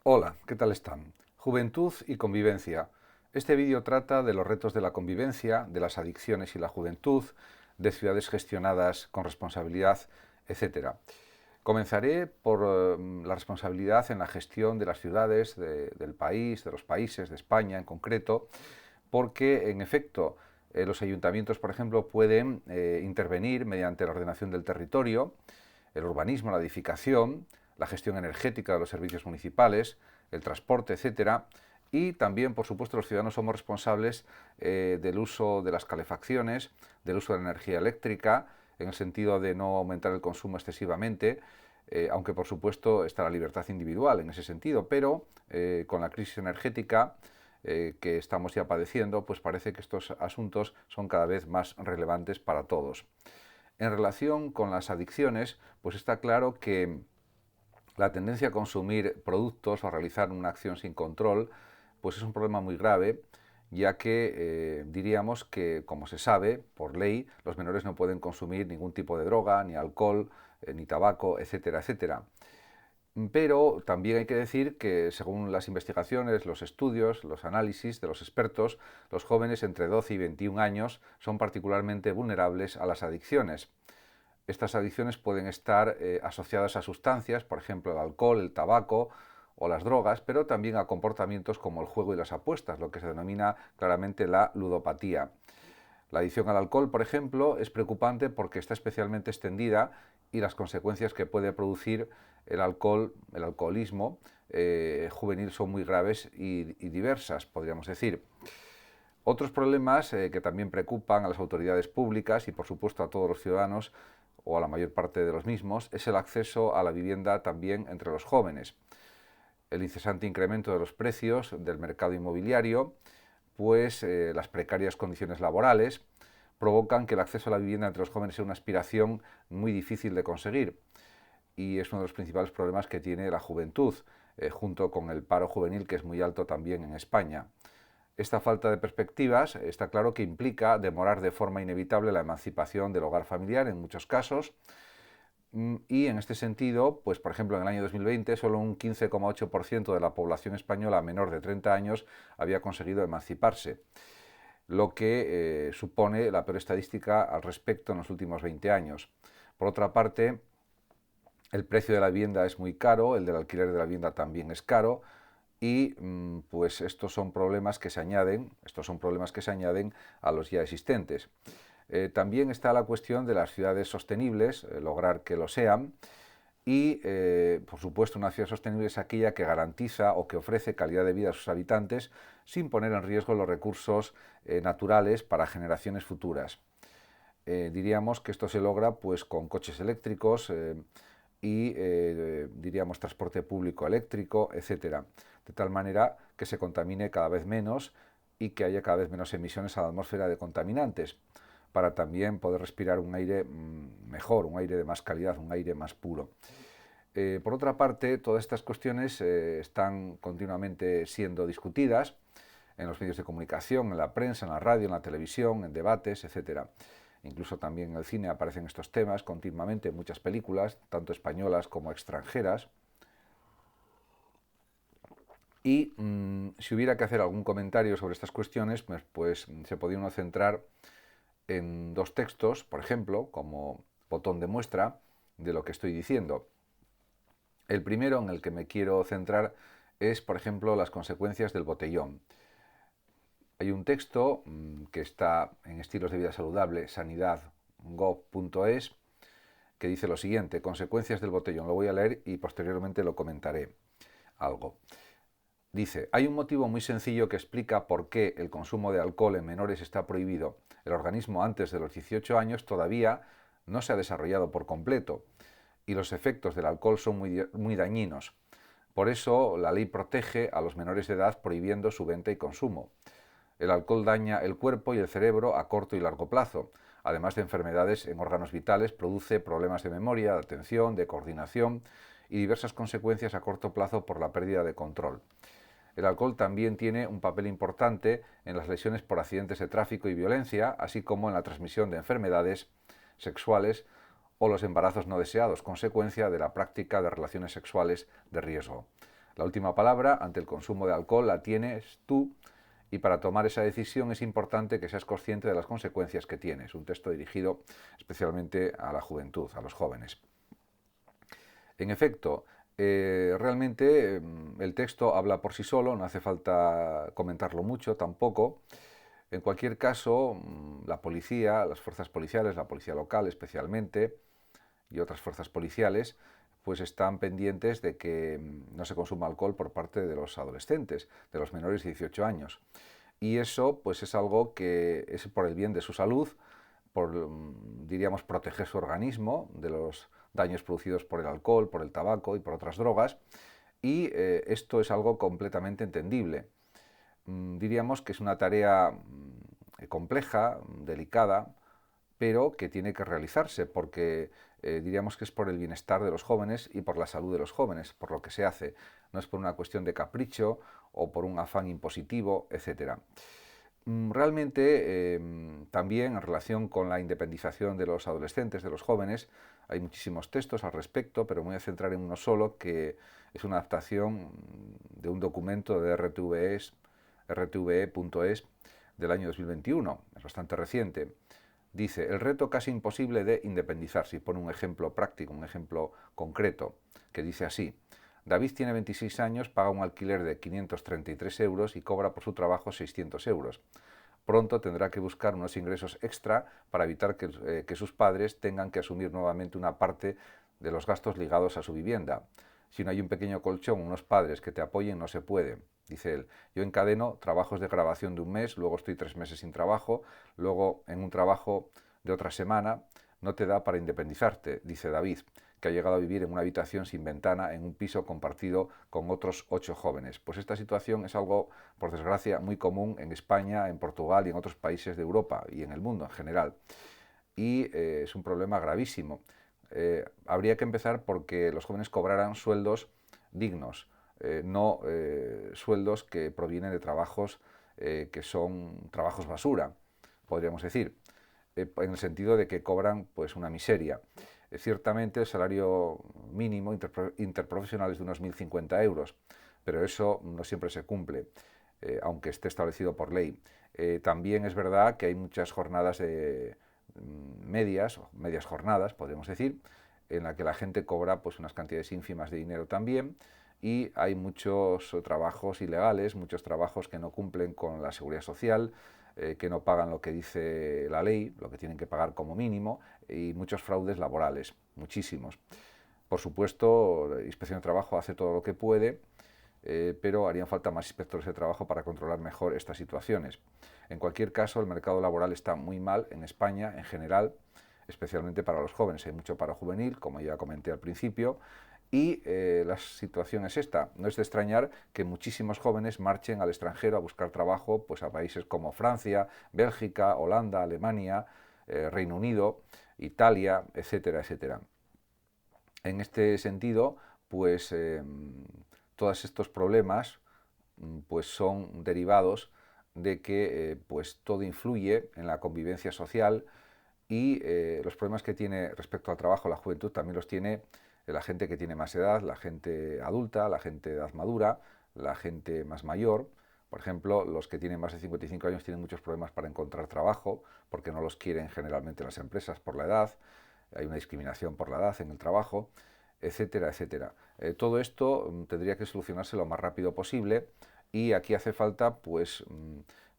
Hola, ¿qué tal están? Juventud y convivencia. Este vídeo trata de los retos de la convivencia, de las adicciones y la juventud, de ciudades gestionadas con responsabilidad, etcétera. Comenzaré por la responsabilidad en la gestión de las ciudades, del país, de los países, de España en concreto, porque en efecto los ayuntamientos, por ejemplo, pueden intervenir mediante la ordenación del territorio, el urbanismo, la edificación, la gestión energética de los servicios municipales, el transporte, etcétera. Y también, por supuesto, los ciudadanos somos responsables del uso de las calefacciones, del uso de la energía eléctrica, en el sentido de no aumentar el consumo excesivamente, aunque por supuesto está la libertad individual en ese sentido, pero con la crisis energética que estamos ya padeciendo, pues parece que estos asuntos son cada vez más relevantes para todos. En relación con las adicciones, pues está claro que la tendencia a consumir productos o a realizar una acción sin control, pues es un problema muy grave, ya que diríamos que, como se sabe, por ley, los menores no pueden consumir ningún tipo de droga, ni alcohol, ni tabaco, etcétera, etcétera. Pero también hay que decir que, según las investigaciones, los estudios, los análisis de los expertos, los jóvenes entre 12 y 21 años son particularmente vulnerables a las adicciones. Estas adicciones pueden estar asociadas a sustancias, por ejemplo, el alcohol, el tabaco o las drogas, pero también a comportamientos como el juego y las apuestas, lo que se denomina claramente la ludopatía. La adicción al alcohol, por ejemplo, es preocupante porque está especialmente extendida y las consecuencias que puede producir el alcohol, el alcoholismo juvenil son muy graves y diversas, podríamos decir. Otros problemas que también preocupan a las autoridades públicas y por supuesto a todos los ciudadanos o a la mayor parte de los mismos es el acceso a la vivienda también entre los jóvenes. El incesante incremento de los precios del mercado inmobiliario, pues las precarias condiciones laborales provocan que el acceso a la vivienda entre los jóvenes sea una aspiración muy difícil de conseguir y es uno de los principales problemas que tiene la juventud, junto con el paro juvenil que es muy alto también en España. Esta falta de perspectivas está claro que implica demorar de forma inevitable la emancipación del hogar familiar en muchos casos y en este sentido, pues por ejemplo en el año 2020 solo un 15,8% de la población española menor de 30 años había conseguido emanciparse, lo que supone la peor estadística al respecto en los últimos 20 años. Por otra parte, el precio de la vivienda es muy caro, el del alquiler de la vivienda también es caro y pues estos son problemas que se añaden, a los ya existentes. También está la cuestión de las ciudades sostenibles, lograr que lo sean y, por supuesto, una ciudad sostenible es aquella que garantiza o que ofrece calidad de vida a sus habitantes sin poner en riesgo los recursos naturales para generaciones futuras. Diríamos que esto se logra pues con coches eléctricos y diríamos transporte público eléctrico, etcétera, de tal manera que se contamine cada vez menos y que haya cada vez menos emisiones a la atmósfera de contaminantes, para también poder respirar un aire mejor, un aire de más calidad, un aire más puro. Por otra parte, todas estas cuestiones están continuamente siendo discutidas en los medios de comunicación, en la prensa, en la radio, en la televisión, en debates, etcétera. Incluso también en el cine aparecen estos temas continuamente en muchas películas, tanto españolas como extranjeras. Y si hubiera que hacer algún comentario sobre estas cuestiones, pues se podría uno centrar en dos textos, por ejemplo, como botón de muestra de lo que estoy diciendo. El primero en el que me quiero centrar es, por ejemplo, las consecuencias del botellón. Hay un texto que está en Estilos de Vida Saludable, sanidad.gov.es, que dice lo siguiente: consecuencias del botellón. Lo voy a leer y posteriormente lo comentaré algo. Dice, hay un motivo muy sencillo que explica por qué el consumo de alcohol en menores está prohibido. El organismo antes de los 18 años todavía no se ha desarrollado por completo y los efectos del alcohol son muy dañinos. Por eso la ley protege a los menores de edad prohibiendo su venta y consumo. El alcohol daña el cuerpo y el cerebro a corto y largo plazo. Además de enfermedades en órganos vitales, produce problemas de memoria, de atención, de coordinación y diversas consecuencias a corto plazo por la pérdida de control. El alcohol también tiene un papel importante en las lesiones por accidentes de tráfico y violencia, así como en la transmisión de enfermedades sexuales o los embarazos no deseados, consecuencia de la práctica de relaciones sexuales de riesgo. La última palabra ante el consumo de alcohol la tienes tú, y para tomar esa decisión es importante que seas consciente de las consecuencias que tiene. Es un texto dirigido especialmente a la juventud, a los jóvenes. En efecto, realmente el texto habla por sí solo, no hace falta comentarlo mucho tampoco. En cualquier caso, la policía, las fuerzas policiales, la policía local especialmente, y otras fuerzas policiales, pues están pendientes de que no se consuma alcohol por parte de los adolescentes, de los menores de 18 años. Y eso pues es algo que es por el bien de su salud, por, diríamos, proteger su organismo de los daños producidos por el alcohol, por el tabaco y por otras drogas. Y esto es algo completamente entendible. Diríamos que es una tarea compleja, delicada, pero que tiene que realizarse porque diríamos que es por el bienestar de los jóvenes y por la salud de los jóvenes, por lo que se hace. No es por una cuestión de capricho o por un afán impositivo, etc. Realmente también en relación con la independización de los adolescentes, de los jóvenes, hay muchísimos textos al respecto, pero me voy a centrar en uno solo, que es una adaptación de un documento de rtve.es del año 2021, es bastante reciente. Dice, el reto casi imposible de independizarse, y pone un ejemplo práctico, un ejemplo concreto, que dice así: David tiene 26 años, paga un alquiler de 533 euros y cobra por su trabajo 600 euros. Pronto tendrá que buscar unos ingresos extra para evitar que sus padres tengan que asumir nuevamente una parte de los gastos ligados a su vivienda. Si no hay un pequeño colchón, unos padres que te apoyen, no se puede. Dice él, yo encadeno trabajos de grabación de un mes, luego estoy 3 meses sin trabajo, luego en un trabajo de otra semana, no te da para independizarte, dice David, que ha llegado a vivir en una habitación sin ventana en un piso compartido con otros 8 jóvenes. Pues esta situación es algo, por desgracia, muy común en España, en Portugal y en otros países de Europa y en el mundo en general. Y es un problema gravísimo. Habría que empezar porque los jóvenes cobraran sueldos dignos, no sueldos que provienen de trabajos que son trabajos basura, podríamos decir, en el sentido de que cobran pues una miseria. Ciertamente el salario mínimo interprofesional es de unos 1.050 euros, pero eso no siempre se cumple, aunque esté establecido por ley. También es verdad que hay muchas jornadas de medias jornadas, podemos decir, en la que la gente cobra pues unas cantidades ínfimas de dinero también, y hay muchos trabajos ilegales, muchos trabajos que no cumplen con la seguridad social, que no pagan lo que dice la ley, lo que tienen que pagar como mínimo, y muchos fraudes laborales, muchísimos. Por supuesto, la Inspección de Trabajo hace todo lo que puede, pero harían falta más inspectores de trabajo para controlar mejor estas situaciones. En cualquier caso, el mercado laboral está muy mal en España en general, especialmente para los jóvenes. Hay mucho paro juvenil, como ya comenté al principio, y la situación es esta. No es de extrañar que muchísimos jóvenes marchen al extranjero a buscar trabajo, pues a países como Francia, Bélgica, Holanda, Alemania, Reino Unido, Italia, etcétera, etcétera. En este sentido, pues todos estos problemas pues son derivados de que pues todo influye en la convivencia social, y los problemas que tiene respecto al trabajo la juventud también los tiene la gente que tiene más edad, la gente adulta, la gente de edad madura, la gente más mayor. Por ejemplo, los que tienen más de 55 años tienen muchos problemas para encontrar trabajo porque no los quieren generalmente las empresas por la edad, hay una discriminación por la edad en el trabajo, etcétera, etcétera. Todo esto tendría que solucionarse lo más rápido posible, y aquí hace falta pues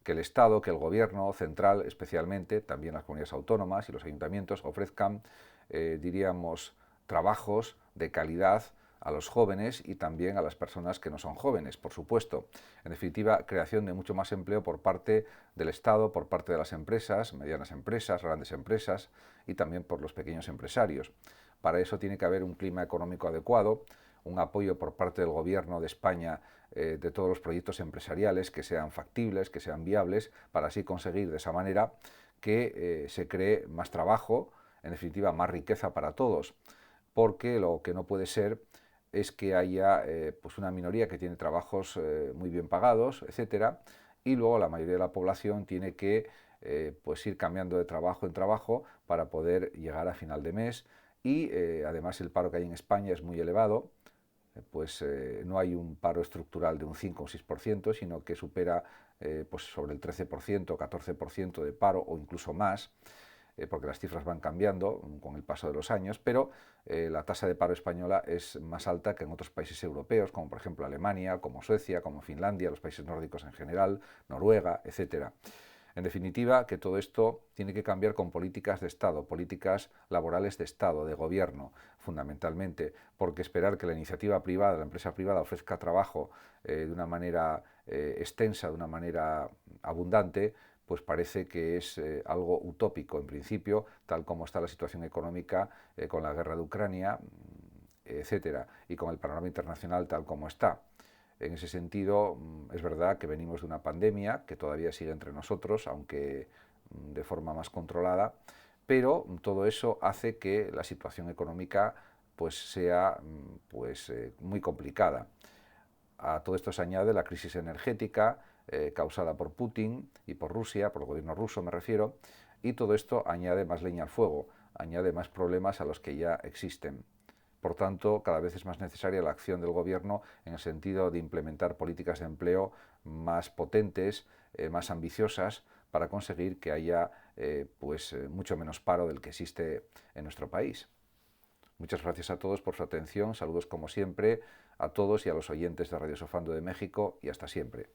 que el Estado, que el Gobierno central especialmente, también las comunidades autónomas y los ayuntamientos ofrezcan, diríamos, trabajos de calidad a los jóvenes y también a las personas que no son jóvenes, por supuesto. En definitiva, creación de mucho más empleo por parte del Estado, por parte de las empresas, medianas empresas, grandes empresas, y también por los pequeños empresarios. Para eso tiene que haber un clima económico adecuado, un apoyo por parte del Gobierno de España de todos los proyectos empresariales que sean factibles, que sean viables, para así conseguir de esa manera que se cree más trabajo, en definitiva más riqueza para todos, porque lo que no puede ser es que haya pues una minoría que tiene trabajos muy bien pagados, etcétera, y luego la mayoría de la población tiene que pues ir cambiando de trabajo en trabajo para poder llegar a final de mes, y además el paro que hay en España es muy elevado, no hay un paro estructural de un 5 o 6%, sino que supera pues sobre el 13%, 14% de paro o incluso más, porque las cifras van cambiando con el paso de los años, pero la tasa de paro española es más alta que en otros países europeos, como por ejemplo Alemania, como Suecia, como Finlandia, los países nórdicos en general, Noruega, etcétera. En definitiva, que todo esto tiene que cambiar con políticas de Estado, políticas laborales de Estado, de gobierno, fundamentalmente, porque esperar que la iniciativa privada, la empresa privada ofrezca trabajo de una manera extensa, de una manera abundante, pues parece que es algo utópico en principio, tal como está la situación económica con la guerra de Ucrania, etcétera, y con el panorama internacional tal como está. En ese sentido, es verdad que venimos de una pandemia que todavía sigue entre nosotros, aunque de forma más controlada, pero todo eso hace que la situación económica pues sea muy complicada. A todo esto se añade la crisis energética causada por Putin y por Rusia, por el gobierno ruso me refiero, y todo esto añade más leña al fuego, añade más problemas a los que ya existen. Por tanto, cada vez es más necesaria la acción del Gobierno en el sentido de implementar políticas de empleo más potentes, más ambiciosas, para conseguir que haya mucho menos paro del que existe en nuestro país. Muchas gracias a todos por su atención, saludos como siempre a todos y a los oyentes de Radio Sofando de México y hasta siempre.